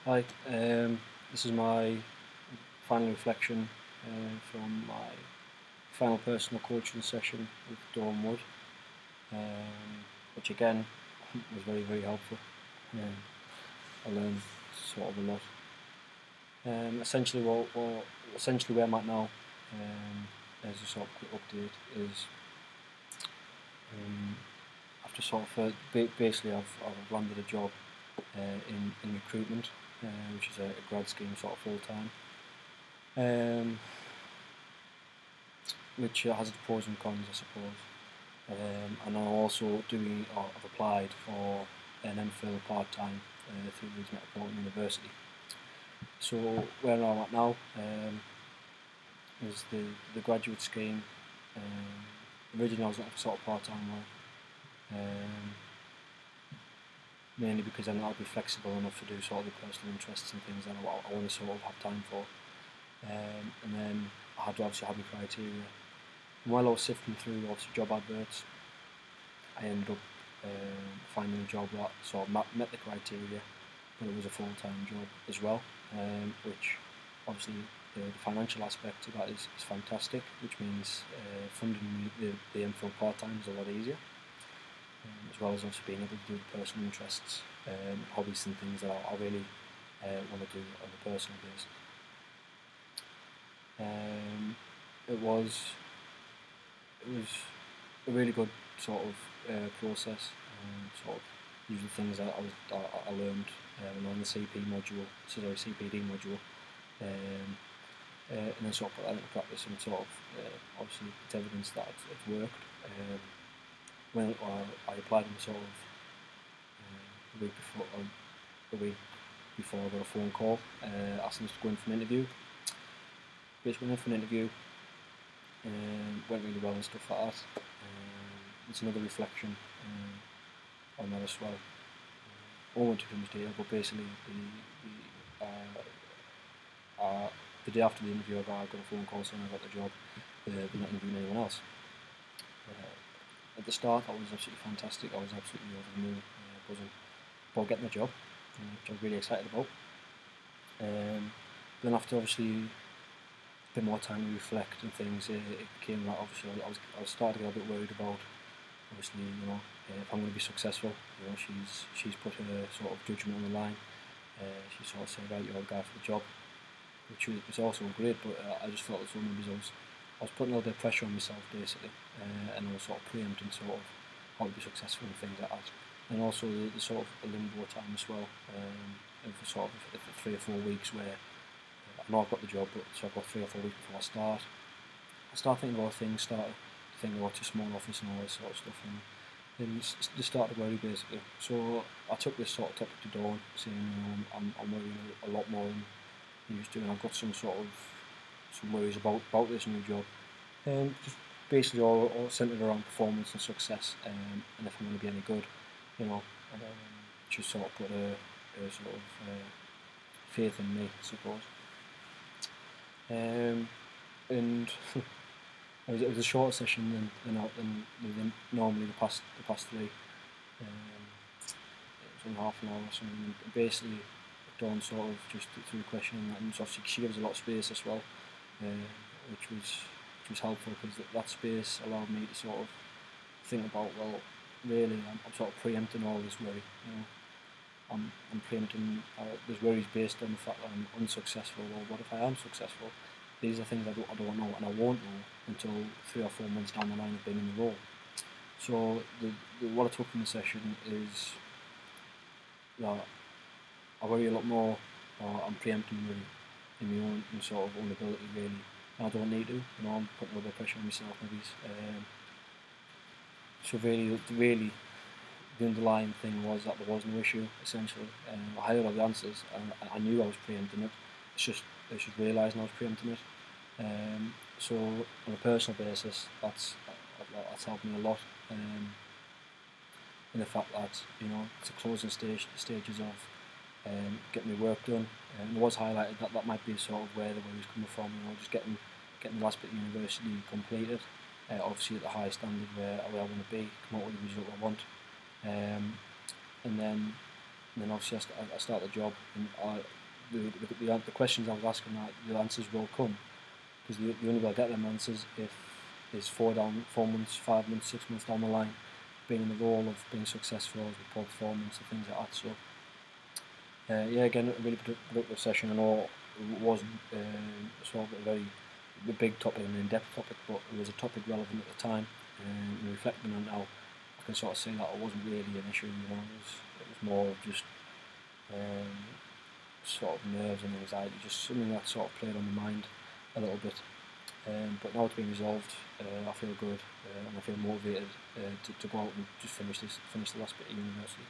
Hi, this is my final reflection from my final personal coaching session with Dawn Wood, which again was very helpful. I learned sort of a lot. Essentially, essentially where I'm at now, as a sort of quick update, is after sort of basically I've landed a job in recruitment, which is a grad scheme sort of full time. Which has its pros and cons, I suppose. And I'm also I've applied for an MPhil part-time through Leeds Metropolitan University. So where I'm at now is the graduate scheme. Originally I was looking for sort of part-time work, mainly because then I'll be flexible enough to do sort of the personal interests and things that I want to sort of have time for. And then I had to obviously have my criteria. And while I was sifting through obviously job adverts, I ended up finding a job that sort of met the criteria, but it was a full-time job as well, which obviously the financial aspect of that is fantastic, which means funding the MPhil part-time is a lot easier, as well as also being able to do the personal interests, hobbies and things that I really want to do on a personal basis. It was a really good sort of process, sort of using things that I learned on the CPD module, and then sort of put that into practice and sort of obviously it's evidence that it's worked. When I applied in sort of a week before I got a phone call asking us to go in for an interview. Basically went in for an interview, went really well and stuff like that. It's another reflection on that as well. I won't go into too much detail, but basically the day after the interview I got a phone call saying I got the job. They're not interviewing anyone else. At the start that was absolutely fantastic. I was absolutely over the moon, buzzing about getting the job, which I was really excited about. Then after obviously a bit more time to reflect and things, it became that obviously I was starting to get a bit worried about obviously, you know, if I'm going to be successful. You know, she's put her sort of judgment on the line. She sort of said, right, you're the guy for the job, which was also great, but I just felt as though maybe I was putting a little bit of pressure on myself basically, and I was sort of preempting sort of how to be successful and things like that. And also the sort of limbo time as well, for sort of 3 or 4 weeks where I know I've got the job, but so I've got 3 or 4 weeks before I start thinking about things, start thinking about a small office and all this sort of stuff, and just started to worry basically. So I took this sort of topic to Dawn, saying, you know, I'm worrying a lot more than I used to, and I've got some worries about this new job. Just basically all centred around performance and success, and if I'm going to be any good, you know, just sort of put a sort of faith in me, I suppose. And it was a shorter session than normally the past 3. It was only half an hour or something. Basically, Dawn sort of just through questioning that, and obviously she gives a lot of space as well, which was helpful because that space allowed me to sort of think about, well, really, I'm sort of preempting all this worry. You know, I'm preempting there's worries based on the fact that I'm unsuccessful. Well, what if I am successful? These are things I don't know, and I won't know until 3 or 4 months down the line of being in the role. So what I took from the session is that I worry a lot more, or I'm preempting really in my own sort of own ability really. And I don't need to, you know, I'm putting a little bit of pressure on myself maybe. So really, the underlying thing was that there was no issue essentially. I had all the answers, and I knew I was preempting it. It's just realising I was preempting it. So on a personal basis, that's helped me a lot. In the fact that, you know, it's the closing stages of getting my work done, and it was highlighted that might be sort of where the worry was coming from. You know, just getting the last bit of university completed, obviously at the high standard where I want to be, come out with the result I want, and then then obviously I start the job, and the questions I was asking, that the answers will come, because you only will get them answers if it's 4 months, 5 months, 6 months down the line, being in the role of being successful, with poor performance and things like that. So yeah, again, a really productive session. I know it wasn't sort of a very big topic and in-depth topic, but it was a topic relevant at the time. And reflecting on it now, I can sort of say that it wasn't really an issue. It was more of just sort of nerves and anxiety, just something that sort of played on my mind a little bit. But now it's been resolved, I feel good, and I feel motivated to go out and just finish the last bit of university.